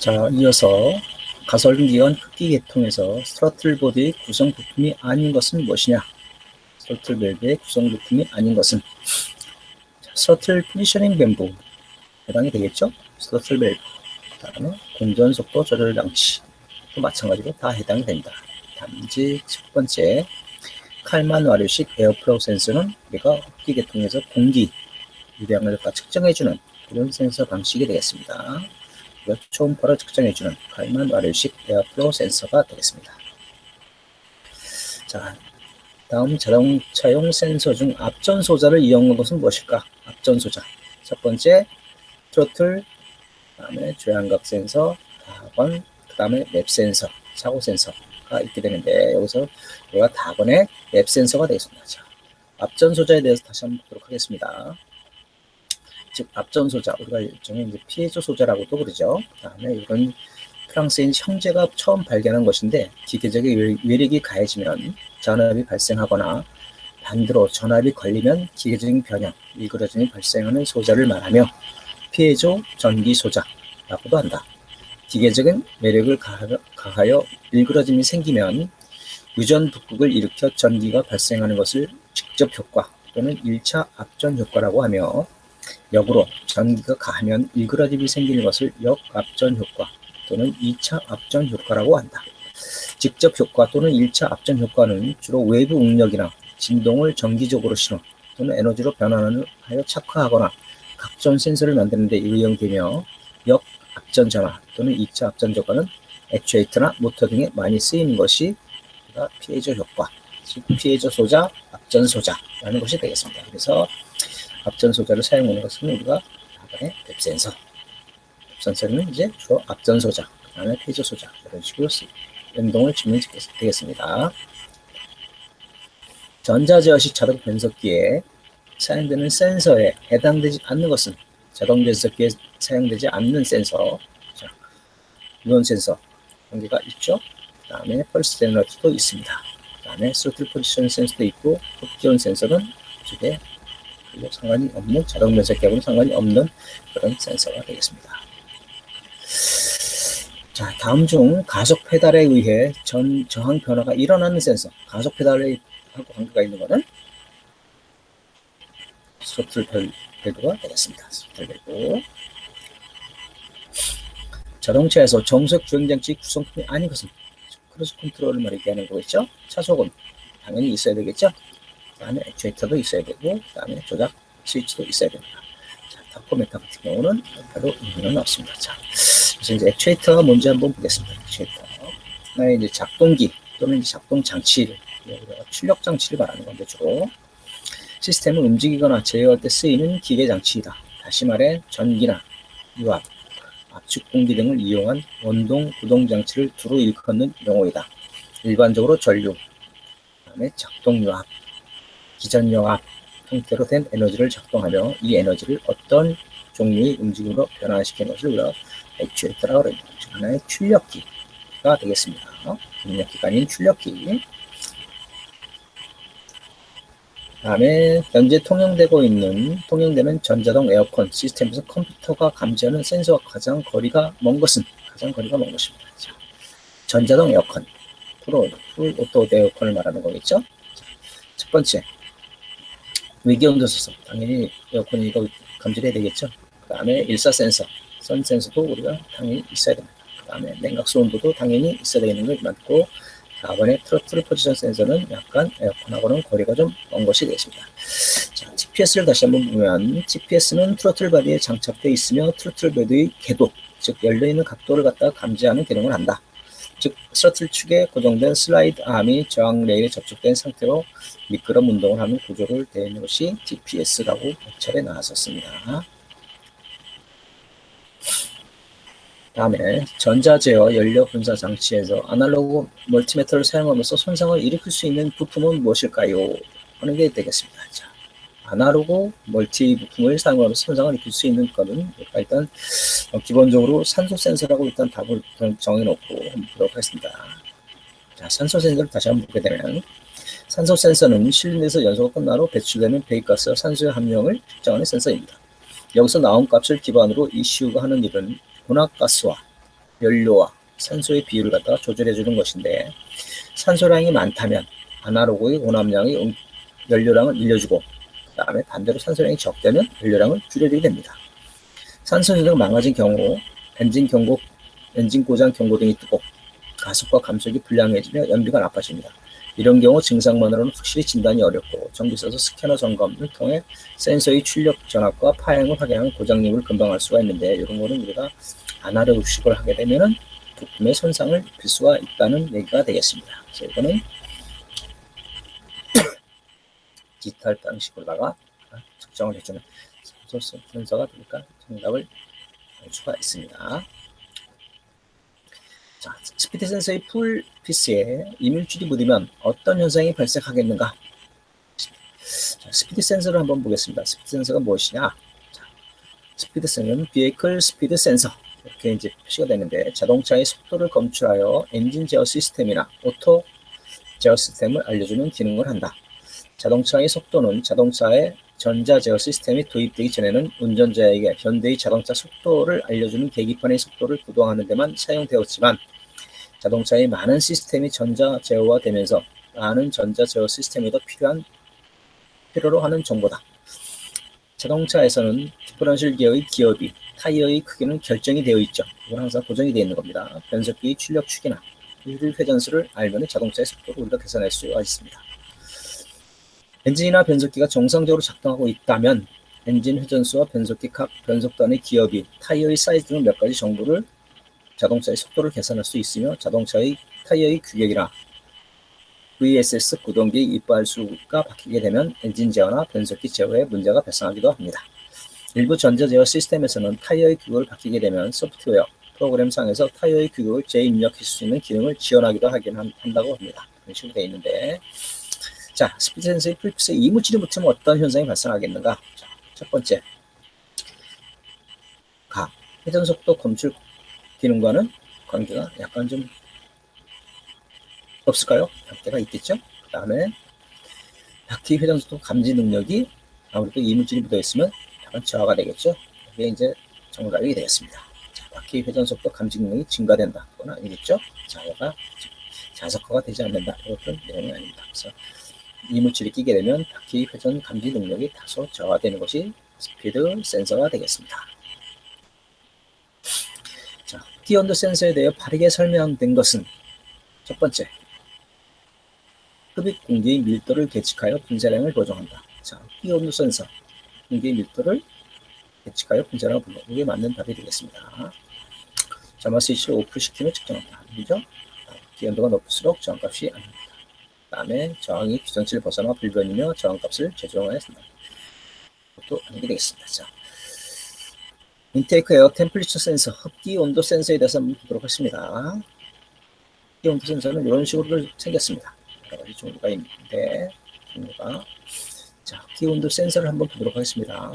자, 이어서 가설기관 흡기 계통에서 스로틀 보드의 구성 부품이 아닌 것은 무엇이냐? 스로틀 밸브의 구성 부품이 아닌 것은 스로틀 포지셔닝 밸브 해당이 되겠죠? 스로틀 밸브, 그다음에 공전 속도 조절 장치 또 마찬가지로 다 해당이 된다. 단지 첫 번째 칼만 와류식 에어플로우 센서는 우리가 흡기 계통에서 공기 유량을 측정해주는 그런 센서 방식이 되겠습니다. 초음파를 측정해주는 칼만 와류식 에어플로우 센서가 되겠습니다. 자, 다음 자동차용 센서 중 앞전 소자를 이용한 것은 무엇일까? 앞전 소자. 첫 번째 트로틀, 그 다음에 조향각 센서, 다번, 그 다음에 맵 센서, 사고 센서가 있게 되는데 여기서 우리가 다번에 맵 센서가 되겠습니다. 자, 앞전 소자에 대해서 다시 한번 보도록 하겠습니다. 즉 앞전 소자, 우리가 일종의 이제 피에조 소자라고도 그러죠. 그다음에 이건 프랑스인 형제가 처음 발견한 것인데 기계적인 외력이 가해지면 전압이 발생하거나 반대로 전압이 걸리면 기계적인 변형, 일그러짐이 발생하는 소자를 말하며 피에조 전기 소자라고도 한다. 기계적인 매력을 가하여 일그러짐이 생기면 유전 북극을 일으켜 전기가 발생하는 것을 직접 효과 또는 1차 앞전 효과라고 하며 역으로 전기가 가하면 일그러짐이 생기는 것을 역앞전 효과 또는 2차 앞전 효과라고 한다. 직접 효과 또는 1차 앞전 효과는 주로 외부 응력이나 진동을 전기적으로 신호 또는 에너지로 변환하여 착화하거나 각종 센서를 만드는 데 이용되며 역앞전 전화 또는 2차 앞전 효과는 액추에이터나 모터 등에 많이 쓰이는 것이 피에조 효과, 즉 피에조 소자, 앞전 소자라는 것이 되겠습니다. 그래서 앞전 소자를 사용하는 것은 우리가 다음에 웹 센서. 웹 센서는 이제 주로 앞전 소자, 그 다음에 피에조 소자 이런 식으로 연동을 지면 되겠습니다. 전자제어식 자동 변속기에 사용되는 센서에 해당되지 않는 것은 자동 변속기에 사용되지 않는 센서. 자, 유온 센서 한 개가 있죠. 그 다음에 펄스 제너레이터도 있습니다. 그 다음에 스로틀 포지션 센서도 있고 흡기온 센서는 이쪽에 상관이 없는 자동 변속기하고는 상관이 없는 그런 센서가 되겠습니다. 자, 다음 중 가속 페달에 의해 저항 변화가 일어나는 센서. 가속 페달에 하고 관계가 있는 것은 스로틀 밸브가 되겠습니다. 스로틀 밸브. 자동차에서 정석 주행장치 구성품이 아닌 것은 크루즈 컨트롤을 말하는 거겠죠. 차속은 당연히 있어야 되겠죠. 그 다음에 액추에이터도 있어야 되고, 그 다음에 조작 스위치도 있어야 됩니다. 자, 타코메타 같은 경우는 별로 의미는 없습니다. 자, 그래서 이제 액추에이터가 뭔지 한번 보겠습니다. 액추에이터. 나의 이제 작동기 또는 이제 작동 장치를, 출력 장치를 말하는 건데 주로 시스템을 움직이거나 제어할 때 쓰이는 기계 장치이다. 다시 말해 전기나 유압, 압축 공기 등을 이용한 원동 구동 장치를 두루 일컫는 용어이다. 일반적으로 전류, 그다음에 작동 유압, 기전 유압 형태로 된 에너지를 작동하며 이 에너지를 어떤 종류의 움직임으로 변화시키는 것을 우리가 액추에이터라고 합니다. 하나의 출력기가 되겠습니다. 입력기가 아닌 출력기. 다음에 현재 통용되는 전자동 에어컨 시스템에서 컴퓨터가 감지하는 센서와 가장 거리가 먼 것입니다. 자, 전자동 에어컨, 풀 오토 에어컨을 말하는 거겠죠. 자, 첫 번째 위기온도 센서, 당연히 에어컨이 이거 감지를 해야 되겠죠. 그 다음에 일사 센서, 선 센서도 우리가 당연히 있어야 됩니다. 그 다음에 냉각수 온도도 당연히 있어야 되는 걸 맞고, 4번의 트로틀 포지션 센서는 약간 에어컨하고는 거리가 좀 먼 것이 되겠습니다. 자, GPS를 다시 한번 보면 GPS는 트로틀 바디에 장착되어 있으며 트로틀 바디의 궤도, 즉 열려있는 각도를 갖다 감지하는 기능을 한다. 즉 스로틀 축에 고정된 슬라이드 암이 저항 레일에 접촉된 상태로 미끄럼 운동을 하는 구조를 되어 있는 것이 GPS라고 몇 차례 나왔었습니다. 다음에 전자제어 연료 분사 장치에서 아날로그 멀티미터를 사용하면서 손상을 일으킬 수 있는 부품은 무엇일까요? 하는 게 되겠습니다. 자, 아날로그 멀티 부품을 사용하면서 손상을 일으킬 수 있는 것은 일단 기본적으로 산소 센서라고 일단 답을 정해놓고 한번 보도록 하겠습니다. 자, 산소 센서를 다시 한번 보게 되면 산소 센서는 실내에서 연소가 끝난 후 배출되는 배기가스와 산소의 함량을 측정하는 센서입니다. 여기서 나온 값을 기반으로 ECU가 하는 일은 혼합가스와 연료와 산소의 비율을 갖다가 조절해 주는 것인데, 산소량이 많다면 아나로그의 혼합량의 연료량을 늘려주고, 그 다음에 반대로 산소량이 적다면 연료량을 줄여주게 됩니다. 산소 전도가 망가진 경우 엔진 고장 경고 등이 뜨고 가속과 감속이 불량해지며 연비가 나빠집니다. 이런 경우 증상만으로는 확실히 진단이 어렵고 정비소에서 스캐너 점검을 통해 센서의 출력 전압과 파행을 확인하는 고장 여부를 금방 알 수가 있는데, 이런 거는 우리가 아나로그식을 하게 되면은 부품에 손상을 입힐 수가 있다는 얘기가 되겠습니다. 그래서 이거는 디지털 방식으로다가 측정을 해주는 센서가 되니까 정답을 알 수가 있습니다. 자, 스피드 센서의 풀 피스에 이물질이 묻으면 어떤 현상이 발생하겠는가? 자, 스피드 센서를 한번 보겠습니다. 스피드 센서가 무엇이냐? 자, 스피드 센서는 vehicle 스피드 센서, 이렇게 이제 표시가 되는데, 자동차의 속도를 검출하여 엔진 제어 시스템이나 오토 제어 시스템을 알려주는 기능을 한다. 자동차의 속도는 자동차의 전자 제어 시스템이 도입되기 전에는 운전자에게 현대의 자동차 속도를 알려주는 계기판의 속도를 구동하는 데만 사용되었지만, 자동차의 많은 시스템이 전자 제어화되면서 많은 전자 제어 시스템에도 필요로 하는 정보다. 자동차에서는 디퍼런셜 기어의 기어비, 타이어의 크기는 결정이 되어 있죠. 이건 항상 고정이 되어 있는 겁니다. 변속기의 출력 축이나 휠 회전수를 알면 자동차의 속도를 우리가 계산할 수가 있습니다. 엔진이나 변속기가 정상적으로 작동하고 있다면 엔진 회전수와 변속기 각 변속단의 기어비, 타이어의 사이즈 등 몇 가지 정보를 자동차의 속도를 계산할 수 있으며, 자동차의 타이어의 규격이나 VSS 구동기의 이빨 수가 바뀌게 되면 엔진 제어나 변속기 제어에 문제가 발생하기도 합니다. 일부 전자 제어 시스템에서는 타이어의 규격을 바뀌게 되면 소프트웨어 프로그램상에서 타이어의 규격을 재입력할 수 있는 기능을 지원하기도 한다고 합니다. 그런 식으로 되어 있는데, 자, 스피드 센서의 풀피스에 이물질이 묻히면 어떤 현상이 발생하겠는가? 자, 첫 번째, 회전 속도 검출 기능과는 관계가 약간 좀 없을까요? 관계가 있겠죠? 그 다음에 바퀴 회전 속도 감지 능력이 아무래도 이물질이 묻어 있으면 약간 저하가 되겠죠? 이게 이제 정답이 되겠습니다. 자, 바퀴 회전 속도 감지 능력이 증가된다. 그건 아니겠죠? 자석화가 되지 않는다. 이것은 내용이 아닙니다. 그래서 이물질이 끼게 되면 바퀴 회전 감지 능력이 다소 저하되는 것이 스피드 센서가 되겠습니다. 자, 흡기온도 센서에 대해 바르게 설명된 것은, 첫 번째, 흡입 공기의 밀도를 계측하여 분사량을 보정한다. 자, 흡기온도 센서, 공기의 밀도를 계측하여 분사량을 보정, 이게 맞는 답이 되겠습니다. 점화 스위치를 오프시키면 측정한다. 그죠? 흡기온도가 높을수록 저항값이 안 납니다. 그 다음에 저항이 규정치를 벗어나 불변이며 저항값을 재조정하여 쓴다. 그것도 아니게 되겠습니다. 자, 인테이크 에어 템플리처 센서, 흡기 온도 센서에 대해서 한번 보도록 하겠습니다. 흡기 온도 센서는 이런 식으로 생겼습니다. 여러 가지 종류가 있는데, 자, 흡기 온도 센서를 한번 보도록 하겠습니다.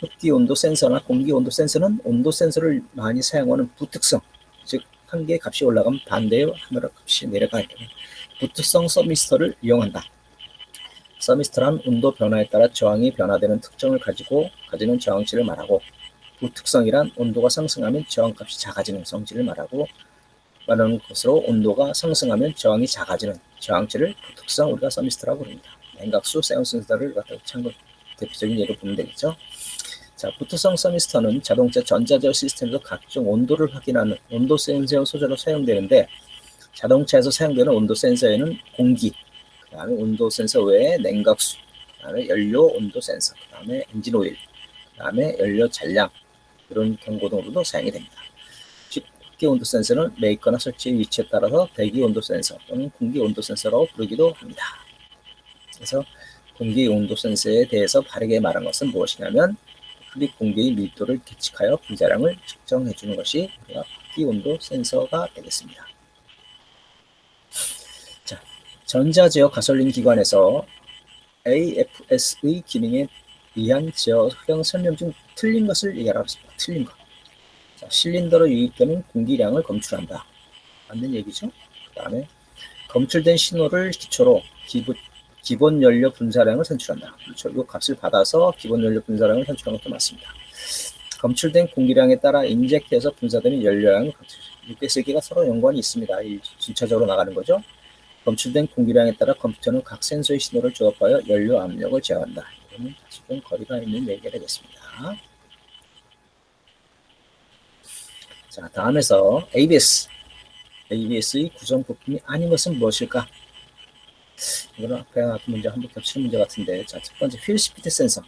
흡기 온도 센서나 공기 온도 센서는 온도 센서를 많이 사용하는 부특성, 즉 한 개의 값이 올라가면 반대의 하나의 값이 내려가야 되는 부특성 서미스터를 이용한다. 서미스터란 온도 변화에 따라 저항이 변화되는 특성을 가지는 저항치를 말하고, 부특성이란 온도가 상승하면 저항값이 작아지는 성질을 말하는 것으로, 온도가 상승하면 저항이 작아지는 저항치를 부특성, 우리가 서미스터라고 부릅니다. 냉각수 세온센서를 참고 대표적인 예로 보면 되겠죠. 자, 부특성 서미스터는 자동차 전자제어 시스템에서 각종 온도를 확인하는 온도 센서 소재로 사용되는데, 자동차에서 사용되는 온도 센서에는 공기, 그 다음에 온도 센서 외에 냉각수, 그 다음에 연료 온도 센서, 그 다음에 엔진 오일, 그 다음에 연료 잔량, 이런 경고 등으로도 사용이 됩니다. 즉, 흡기 온도 센서는 메이커나 설치의 위치에 따라서 대기 온도 센서 또는 공기 온도 센서라고 부르기도 합니다. 그래서 공기 온도 센서에 대해서 바르게 말한 것은 무엇이냐면, 흡입 공기의 밀도를 계측하여 분자량을 측정해 주는 것이 우리가 흡기 온도 센서가 되겠습니다. 자, 전자제어 가솔린 기관에서 AFS의 기능에 의한 제어형 설명 중 틀린 것을 얘기하라고 했습니다. 틀린 것. 자, 실린더로 유입되는 공기량을 검출한다. 맞는 얘기죠? 그 다음에 검출된 신호를 기초로 기본 연료 분사량을 산출한다. 그렇죠. 이 값을 받아서 기본 연료 분사량을 산출한 것도 맞습니다. 검출된 공기량에 따라 인젝트해서 분사되는 연료량을 6개 서로 연관이 있습니다. 이 순차적으로 나가는 거죠. 검출된 공기량에 따라 컴퓨터는 각 센서의 신호를 조합하여 연료 압력을 제어한다. 이거는 다소 좀 거리가 있는 얘기가 되겠습니다. 자, 다음에서 ABS의 구성 부품이 아닌 것은 무엇일까? 이거는 앞에 나왔던 문제 한번 겹치는 문제 같은데, 자, 첫 번째 휠 스피드 센서.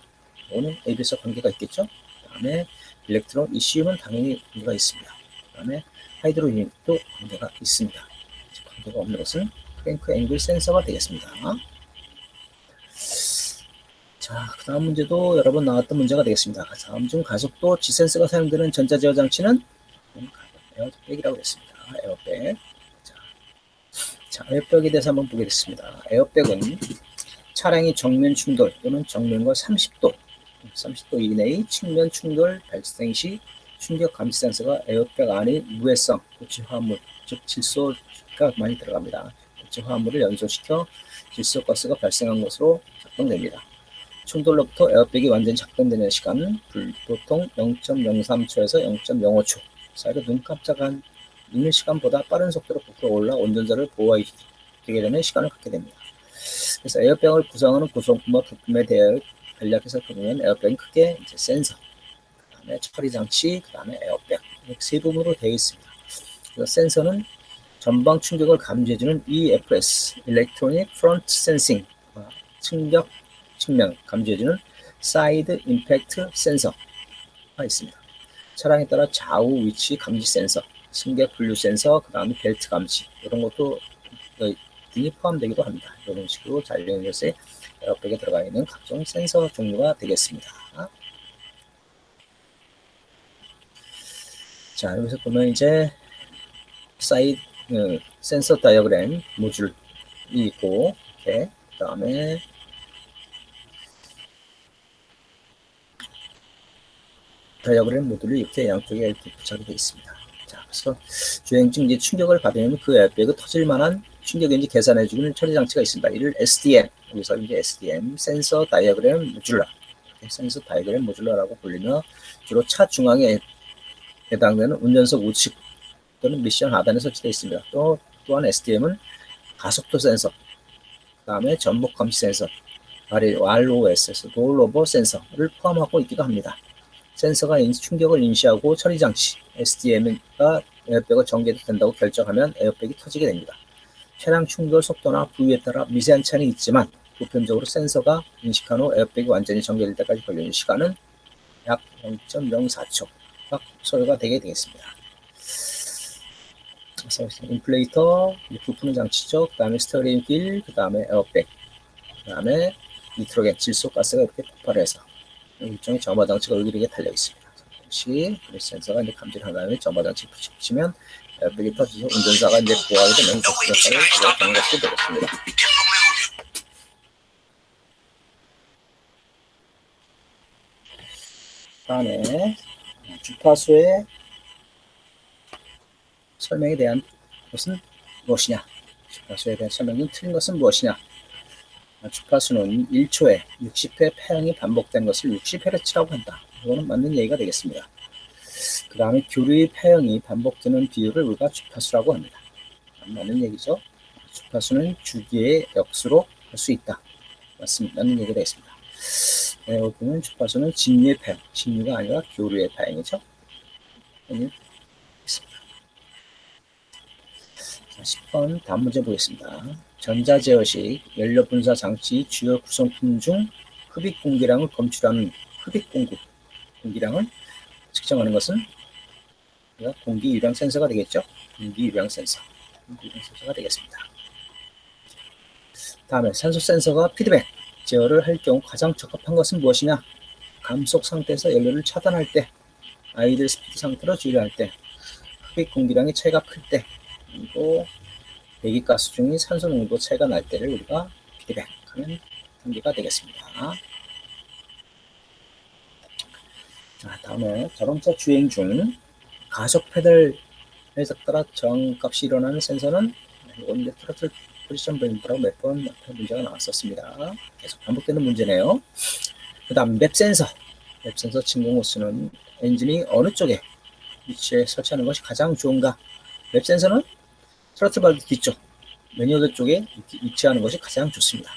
이거는 ABS와 관계가 있겠죠? 다음에 일렉트론 ECU는 당연히 관계가 있습니다. 다음에 하이드로 유닛도 관계가 있습니다. 관계가 없는 것은 크랭크 앵글 센서가 되겠습니다. 자, 그 다음 문제도 여러 번 나왔던 문제가 되겠습니다. 다음 중 가속도 G센서가 사용되는 전자제어 장치는 에어백이라고 했습니다. 에어백. 자, 에어백에 대해서 한번 보겠습니다. 에어백은 차량이 정면 충돌 또는 정면과 30도 이내의 측면 충돌 발생 시 충격 감지 센서가 에어백 안의 무해성, 고체 화합물, 즉 질소가 많이 들어갑니다. 고체 화합물을 연소시켜 질소가스가 발생한 것으로 작동됩니다. 충돌로부터 에어백이 완전히 작동되는 시간은 보통 0.03초에서 0.05초 사이로 눈 깜짝한 있는 시간보다 빠른 속도로 부풀어 올라 운전자를 보호하게 되는 시간을 갖게 됩니다. 그래서 에어백을 구성하는 구성품과 부품에 대해 간략해서 보면 에어백은 크게 이제 센서, 그 다음에 처리 장치, 그 다음에 에어백 이렇게 세 부분으로 되어 있습니다. 그래서 센서는 전방 충격을 감지해주는 EFS, Electronic Front Sensing, 충격 측면 감지해주는 사이드 임팩트 센서가 있습니다. 차량에 따라 좌우 위치 감지 센서, 승객 분류 센서, 그 다음에 벨트 감지 이런 것도 등이 포함되기도 합니다. 이런 식으로 잘려있는 것에 에어백에 들어가 있는 각종 센서 종류가 되겠습니다. 자, 여기서 보면 이제 사이드 센서 다이어그램 모듈이 있고, 이렇게 그 다음에 다이어그램 모듈이 이렇게 양쪽에 이렇게 부착이 되어 있습니다. 자, 그래서 주행 중 이제 충격을 받으면 그 에어백을 터질 만한 충격인지 계산해주는 처리 장치가 있습니다. 이를 SDM, 여기서 이제 SDM, 센서 다이어그램 모듈러, 센서 다이어그램 모듈러라고 불리며 주로 차 중앙에 해당되는 운전석 우측 또는 미션 하단에 설치되어 있습니다. 또한 SDM은 가속도 센서, 그 다음에 전복 감지 센서, ROS, 롤오버 센서를 포함하고 있기도 합니다. 센서가 충격을 인지하고 처리 장치, SDM가 에어백을 전개도 된다고 결정하면 에어백이 터지게 됩니다. 차량 충돌 속도나 부위에 따라 미세한 차이는 있지만 보편적으로 센서가 인식한 후 에어백이 완전히 전개될 때까지 걸리는 시간은 약 0.04초가 소요가 되게 되겠습니다. 그래서 인플레이터, 부푸는 장치죠. 그 다음에 스티어링 휠, 그 다음에 에어백, 그 다음에 니트로겐, 질소가스가 이렇게 폭발해서 일종의 점화 장치가 의기력에 달려 있습니다. 혹시 브레이크 센서가 이제 감지를 한 다음에 점화 장치 붙이면 에어백이 터져서 운전자가 이제 보호하게 되는 역할을 하는 것도 되겠습니다. 다음에 주파수의 설명에 대한 것은 무엇이냐? 주파수에 대한 설명은 틀린 것은 무엇이냐? 주파수는 1초에 60회 파형이 반복된 것을 60Hz라고 한다. 이거는 맞는 얘기가 되겠습니다. 그 다음에 교류의 파형이 반복되는 비율을 우리가 주파수라고 합니다. 맞는 얘기죠. 주파수는 주기의 역수로 할 수 있다. 맞는 얘기가 되겠습니다. 네, 여기 보면 주파수는 진유의 파형, 진유가 아니라 교류의 파형이죠. 있습니다. 자, 10번 다음 문제 보겠습니다. 전자제어식 연료분사 장치 주요 구성품 중 흡입 공기량을 검출하는 흡입 공기량을 측정하는 것은 공기 유량 센서가 되겠죠. 공기 유량 센서가 되겠습니다. 다음에 산소 센서가 피드백 제어를 할 경우 가장 적합한 것은 무엇이냐? 감속 상태에서 연료를 차단할 때, 아이들 스피드 상태로 주의할 때, 흡입 공기량의 차이가 클 때, 그리고 배기가스 중의 산소 농도 차이가 날 때를 우리가 피드백하는 단계가 되겠습니다. 자, 다음에 자동차 주행 중 가속 페달에 따라 저항값이 일어나는 센서는 이건 이제 트로틀 포지션 밴드라고 몇 번 문제가 나왔었습니다. 계속 반복되는 문제네요. 그 다음 맵 센서 침공 호스는 엔진이 어느 쪽에 위치에 설치하는 것이 가장 좋은가? 웹 센서는 트로틀 발브 뒤쪽 매니홀드 쪽에 위치하는 것이 가장 좋습니다.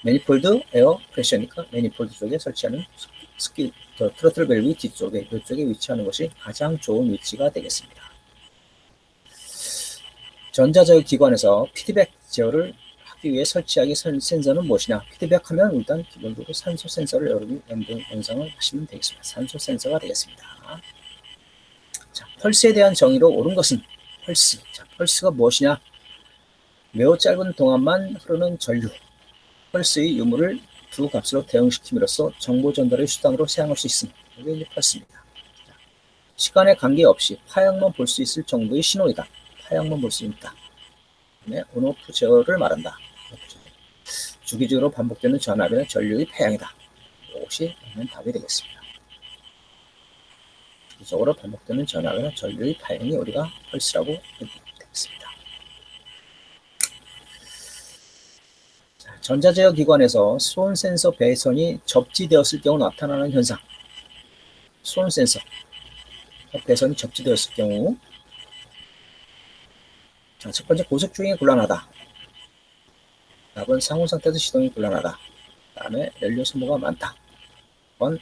매니폴드 에어 프레셔니까 매니폴드 쪽에 설치하는 트로틀 밸브 뒤쪽에 이쪽에 위치하는 것이 가장 좋은 위치가 되겠습니다. 전자제어 기관에서 피드백 제어를 하기 위해 설치하기 센서는 무엇이냐? 피드백하면 일단 기본적으로 산소 센서를 여러분이 연상을 하시면 되겠습니다. 산소 센서가 되겠습니다. 자, 펄스에 대한 정의로 옳은 것은 펄스. 자, 펄스가 무엇이냐? 매우 짧은 동안만 흐르는 전류. 펄스의 유무를 두 값으로 대응시킴으로써 정보 전달의 수단으로 사용할 수 있습니다. 이게 이제 펄스입니다. 자, 시간에 관계없이 파형만 볼 수 있을 정도의 신호이다. 파형만 볼 수 있다. 온오프 제어를 말한다. 주기적으로 반복되는 전압이나 전류의 파형이다. 이것이 답이 되겠습니다. 주기적으로 반복되는 전압이나 전류의 파형이 우리가 펄스라고 되겠습니다. 자, 전자제어 기관에서 수온 센서 배선이 접지되었을 경우 나타나는 현상. 수온 센서 배선이 접지되었을 경우, 자, 첫 번째 고속 주행이 곤란하다. 답은 상온 상태에서 시동이 곤란하다. 다음에 연료 소모가 많다. 2번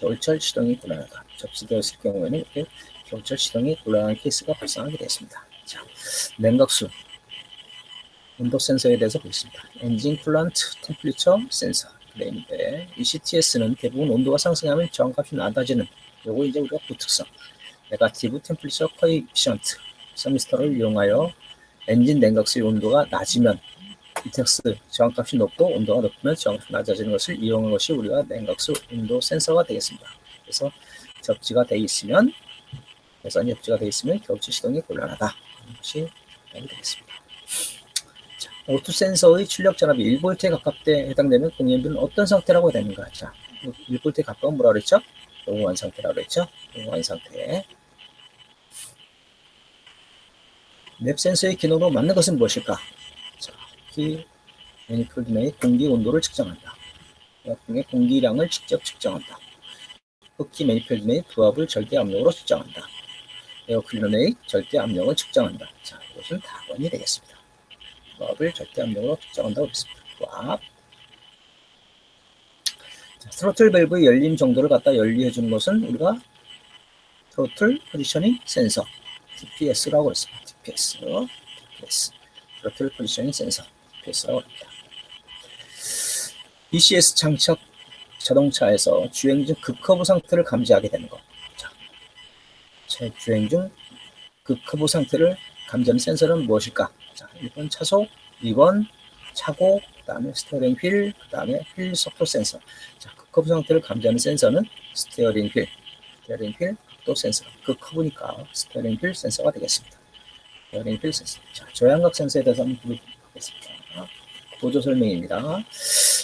겨울철 시동이 곤란하다. 접지되었을 경우에는 이렇게 겨울철 시동이 곤란한 케이스가 발생하게 되었습니다. 자, 냉각수 온도 센서에 대해서 보겠습니다. 엔진 쿨런트 템플리처 센서 그래인데 ECTS는 대부분 온도가 상승하면 저항값이 낮아지는, 요거 이제 우리가 부특성 네가티브 템플리처 코이피션트 서미스터를 이용하여 엔진 냉각수의 온도가 낮으면 이텍스 저항값이 높고 온도가 높으면 저항값이 낮아지는 것을 이용한 것이 우리가 냉각수 온도 센서가 되겠습니다. 그래서 접지가 되어 있으면 배선이 접지가 되어 있으면 겨울철 시동이 곤란하다. 이것이 되겠습니다. 자, 오투 센서의 출력 전압이 1V에 가깝게 해당되면 공연비는 어떤 상태라고 되는가? 자, 1V에 가까운 뭐라 그랬죠? 농후한 상태라고 그랬죠? 농후한 상태. 맵 센서의 기능으로 맞는 것은 무엇일까? 자, 매니폴드 내의 공기 온도를 측정한다. 에어컨의 공기량을 직접 측정한다. 흡기 매니폴드 내의 부합을 절대 압력으로 측정한다. 에어클리너 내의 절대 압력을 측정한다. 자, 이것은 답안이 되겠습니다. 부합을 절대 압력으로 측정한다고 했습니다. 부합. 자, 트로틀 밸브의 열림 정도를 갖다 열리해 주는 것은 우리가 트로틀 포지셔닝 센서 TPS라고 했습니다. TPS. 트로틀 포지셔닝 센서 TPS라고 합니다. BCS 장착 자동차에서 주행 중 급커브 상태를 감지하게 되는 것. 자, 주행 중 급커브 상태를 감지하는 센서는 무엇일까? 자, 1번 차속, 2번 차고, 그 다음에 스티어링 휠, 그 다음에 휠 속도 센서. 자, 급커브 상태를 감지하는 센서는 스티어링 휠 속도 센서. 급커브니까 스티어링 휠 센서가 되겠습니다. 스티어링 휠 센서. 자, 조향각 센서에 대해서 한번 보겠습니다. 보조 설명입니다.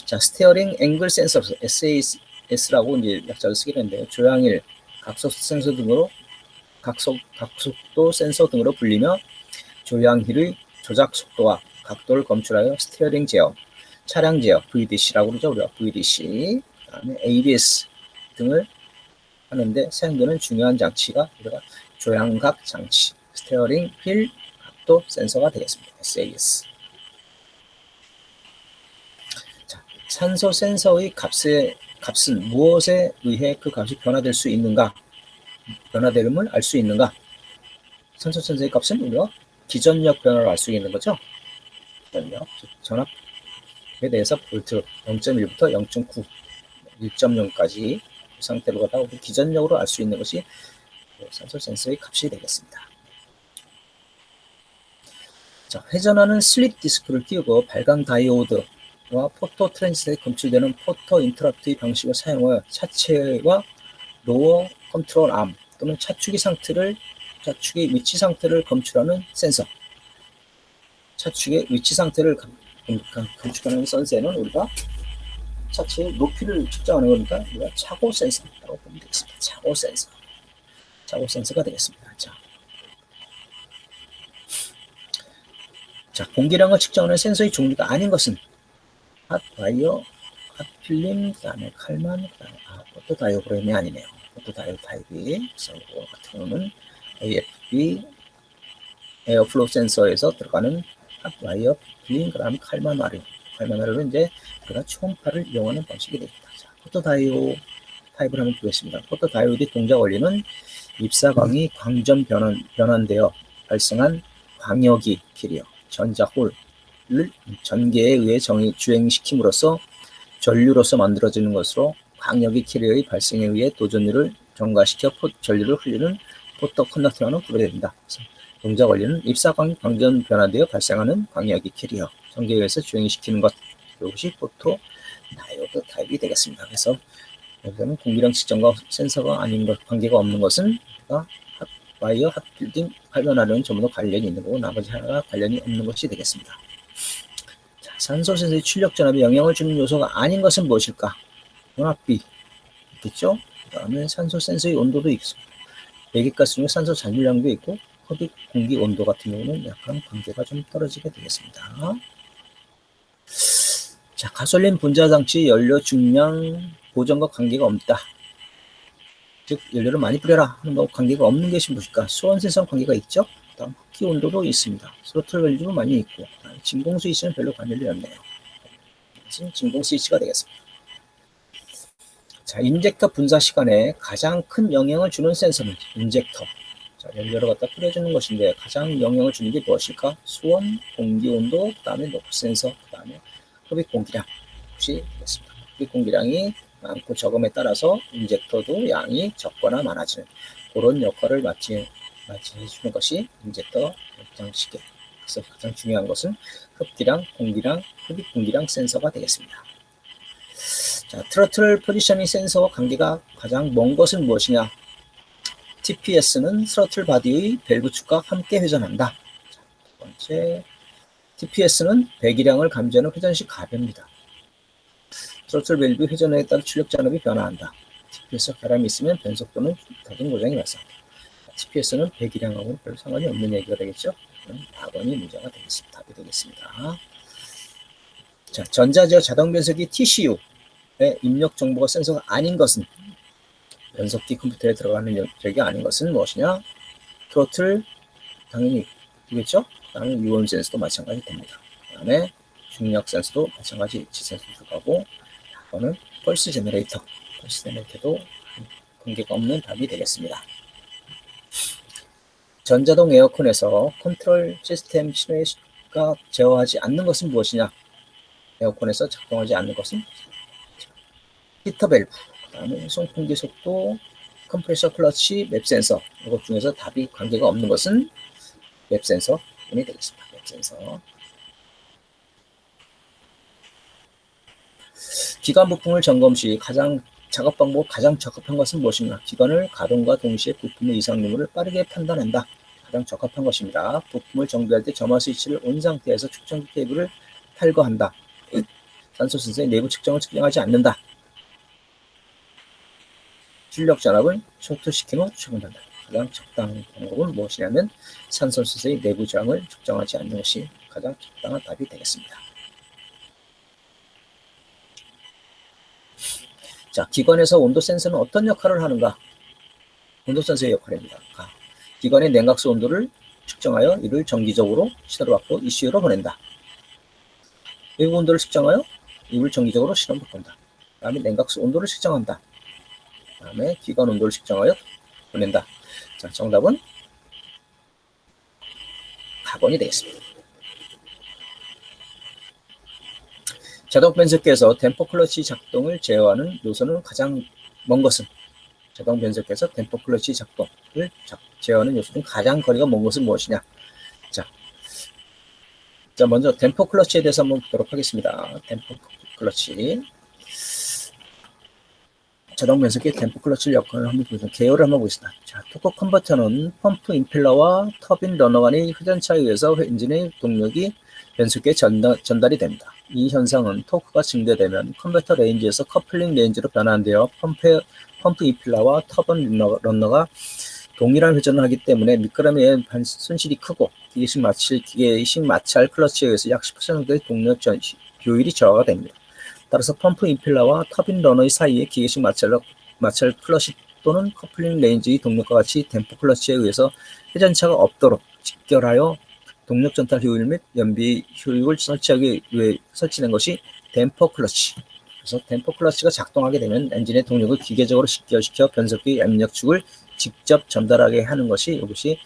자, 스티어링 앵글 센서 SAS라고 이제 약자를 쓰게 되는데요. 조향일, 각속 센서 등으로 각속도 센서 등으로 불리며 조향힐의 조작 속도와 각도를 검출하여 스티어링 제어, 차량 제어 VDC라고 그러죠. 우리가 VDC, 그다음에 ABS 등을 하는데 사용되는 중요한 장치가 우리가 조향각 장치, 스티어링 휠 각도 센서가 되겠습니다. SAS. 자, 산소 센서의 값은 무엇에 의해 그 값이 변화될 수 있는가? 변화됨을 알 수 있는가? 산소 센서의 값은 우리가 기전력 변화를 알 수 있는 거죠. 기전력, 전압에 대해서 볼트 0.1부터 0.9, 1.0까지 그 상태로 가다가 기전력으로 알 수 있는 것이 산소 센서의 값이 되겠습니다. 자, 회전하는 슬립 디스크를 끼우고 발광 다이오드와 포토 트랜지스터에 검출되는 포토 인터럽트의 방식을 사용하여 차체와 로어 컨트롤 암 또는 차축의 위치 상태를 검출하는 센서. 차축의 위치 상태를 검출하는 센서는 우리가 차체의 높이를 측정하는 거니까 우리가 차고 센서라고 보면 되겠습니다. 차고 센서가 되겠습니다. 자, 공기량을 측정하는 센서의 종류가 아닌 것은 핫와이어, 핫필름, 그 다음에 칼만, 그 다음에 포토 다이오그램이 아니네요. 포토 다이오 타입이 그래서 이거 같은 경우는 AFB, 에어플로우 센서에서 들어가는 핫와이어 필링, 그다음 칼마마르는 이제 우리가 초음파를 이용하는 방식이 되겠다. 자, 포토다이오 타입을 한번 보겠습니다. 포토다이오드 동작 원리는 입사광이 광전 변환되어 발생한 광역이 캐리어 전자홀을 전개에 의해 주행시킴으로써 전류로서 만들어지는 것으로 광역이 캐리어의 발생에 의해 도전류를 전가시켜 전류를 흘리는 포토컨덕터와는 구별됩니다. 동작 원리는 입사광이 광전 변화되어 발생하는 광역이 캐리어 전개에 의해서 주행시키는 것, 이것이 포토다이오드 타입이 되겠습니다. 그래서 여기서는 공기량 측정과 센서가 아닌 것, 관계가 없는 것은 핫와이어, 핫빌딩, 활변화는 전부 다 관련이 있는 거고 나머지 하나가 관련이 없는 것이 되겠습니다. 자, 산소 센서의 출력 전압에 영향을 주는 요소가 아닌 것은 무엇일까? 혼합비 있겠죠? 그 다음에 산소 센서의 온도도 있습니다. 배기가스 중에 산소 잔류량도 있고 흡입 공기 온도 같은 경우는 약간 관계가 좀 떨어지게 되겠습니다. 자, 가솔린 분자 장치 연료 중량 보정과 관계가 없다. 즉 연료를 많이 뿌려라 하는 거 관계가 없는 것이 무엇일까? 수온 센서랑 관계가 있죠. 그다음 흡기 온도도 있습니다. 스로틀 밸브도 많이 있고 진공 스위치는 별로 관련이 없네요. 이것은 진공 스위치가 되겠습니다. 자, 인젝터 분사 시간에 가장 큰 영향을 주는 센서는 인젝터. 자, 연료를 갖다 뿌려주는 것인데 가장 영향을 주는 게 무엇일까? 수온, 공기 온도, 그 다음에 노크 센서, 그 다음에 흡입 공기량 혹시 되겠습니다. 흡입 공기량이 많고 적음에 따라서 인젝터도 양이 적거나 많아지는 그런 역할을 해주는 것이 인젝터 장치계. 그래서 가장 중요한 것은 흡기량, 공기량, 흡입 공기량 센서가 되겠습니다. 자, 트로틀 포지셔닝 센서와 관계가 가장 먼 것은 무엇이냐? TPS는 스로틀 바디의 밸브 축과 함께 회전한다. 자, 두 번째, TPS는 배기량을 감지하는 회전식 가변입니다. 스로틀 밸브 회전에 따라 출력 잔압이 변화한다. TPS 결함이 있으면 변속도는 더딘 고장이 발생한다. TPS는 배기량하고는 별 상관이 없는 얘기가 되겠죠? 그럼 4번이 문제가 되겠습니다. 답이 되겠습니다. 자, 전자제어 자동 변속기 TCU의 입력 정보가 센서가 아닌 것은 변속기 컴퓨터에 들어가는 영역이 아닌 것은 무엇이냐? 트로틀 당연히 있겠죠? 그 다음에 유온 센서도 마찬가지 됩니다. 그 다음에 중력 센서도 마찬가지 지센서도 들어가고 이거는 펄스 제너레이터도 관계가 없는 답이 되겠습니다. 전자동 에어컨에서 컨트롤 시스템 실외가 제어하지 않는 것은 무엇이냐? 에어컨에서 작동하지 않는 것은 히터 밸브, 그 다음에 송풍기 속도, 컴프레셔 클러치, 맵 센서. 이것 중에서 답이 관계가 없는 것은 맵 센서이 되겠습니다. 맵 센서. 기관 부품을 점검 시 작업 방법 가장 적합한 것은 무엇인가? 기관을 가동과 동시에 부품의 이상 유무를 빠르게 판단한다. 가장 적합한 것입니다. 부품을 정비할 때 점화 스위치를 온 상태에서 측정기 케이블을 탈거한다. 산소 센서의 내부 측정을 측정하지 않는다. 출력 전압을 초토시킨 후 추분한다. 가장 적당한 방법은 무엇이냐면 산소 센서의 내부 저항을 측정하지 않는 것이 가장 적당한 답이 되겠습니다. 자, 기관에서 온도 센서는 어떤 역할을 하는가? 온도 센서의 역할입니다. 기관의 냉각수 온도를 측정하여 이를 정기적으로 신호를 받고 ECU로 보낸다. 외부 온도를 측정하여 이를 정기적으로 신호를 바꾼다. 그 다음에 냉각수 온도를 측정한다. 그 다음에 기관 온도를 측정하여 보낸다. 자, 정답은 4번이 되겠습니다. 자동 변속기에서 댐퍼 클러치 작동을 제어하는 요소는 가장 먼 것은? 자동 변속기에서 댐퍼 클러치 작동을 제어하는 요소 중 가장 거리가 먼 것은 무엇이냐? 자, 먼저 댐퍼 클러치에 대해서 한번 보도록 하겠습니다. 댐퍼 클러치. 자동 변속기의 댐퍼 클러치 역할을 한번 보겠습니다. 개요를 한번 보겠습니다. 자, 토크 컨버터는 펌프 임펠러와 터빈 러너 간의 회전차에 의해서 엔진의 동력이 변속기에 전달이 됩니다. 이 현상은 토크가 증대되면 컨버터 레인지에서 커플링 레인지로 변환되어 펌프 임펠러와 터빈 러너가 동일한 회전을 하기 때문에 미끄럼에 의한 손실이 크고 기계식 마찰 클러치에 의해서 약 10% 정도의 동력 효율이 저하가 됩니다. 따라서 펌프 임펠러와 터빈 러너의 사이에 기계식 마찰 클러치 또는 커플링 레인지의 동력과 같이 댐퍼 클러치에 의해서 회전차가 없도록 직결하여 동력 전달 효율 및 연비 효율을 설치하기 위해 설치된 것이 댐퍼 클러치. 그래서 댐퍼 클러치가 작동하게 되면 엔진의 동력을 기계적으로 직결시켜 변속기 압력축을 직접 전달하게 하는 것이 이것이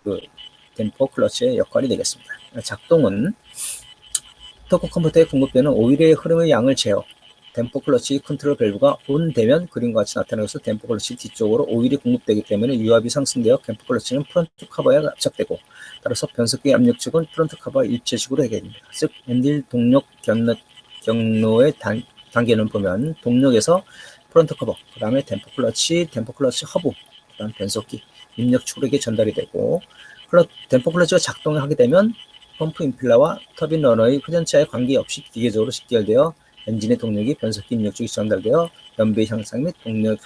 그 댐퍼 클러치의 역할이 되겠습니다. 작동은 토크 컴퓨터에 공급되는 오일의 흐름의 양을 제어. 댐퍼 클러치 컨트롤 밸브가 ON 되면 그림과 같이 나타나서 댐퍼 클러치 뒤쪽으로 오일이 공급되기 때문에 유압이 상승되어 댐퍼 클러치는 프론트 카버에 압착되고 따라서 변속기 압력축은 프론트 카버와 일체식으로 하게 됩니다. 즉 엔진 동력 경로의 단계는 보면 동력에서 프론트 커버, 그 다음에 댐퍼 클러치 허브, 그 다음 변속기, 입력축에게 전달이 되고 댐퍼 클러치가 작동하게 되면 펌프 임필러와 터빈 러너의 회전차에 관계없이 기계적으로 직결되어 엔진의 동력이 변속기 입력축에 전달되어 연비 향상 및 동력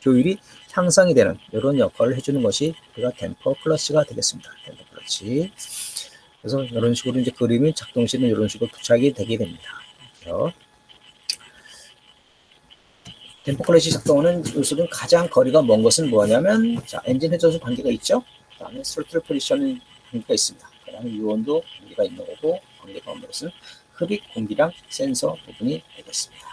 효율이 향상이 되는 이런 역할을 해주는 것이 우리가 댐퍼 클러치가 되겠습니다. 댐퍼 클러치. 그래서 이런 식으로 이제 그림이 작동 시는 이런 식으로 부착이 되게 됩니다. 그래서 댐퍼 클러치 작동하는 요소는 가장 거리가 먼 것은 뭐냐면, 자, 엔진 회전수 관계가 있죠. 그 다음에 스로틀 포지션 관계가 있습니다. 그 다음에 유온도 관계가 있는 거고, 관계가 없는 것은 흡입 공기량 센서 부분이 되겠습니다.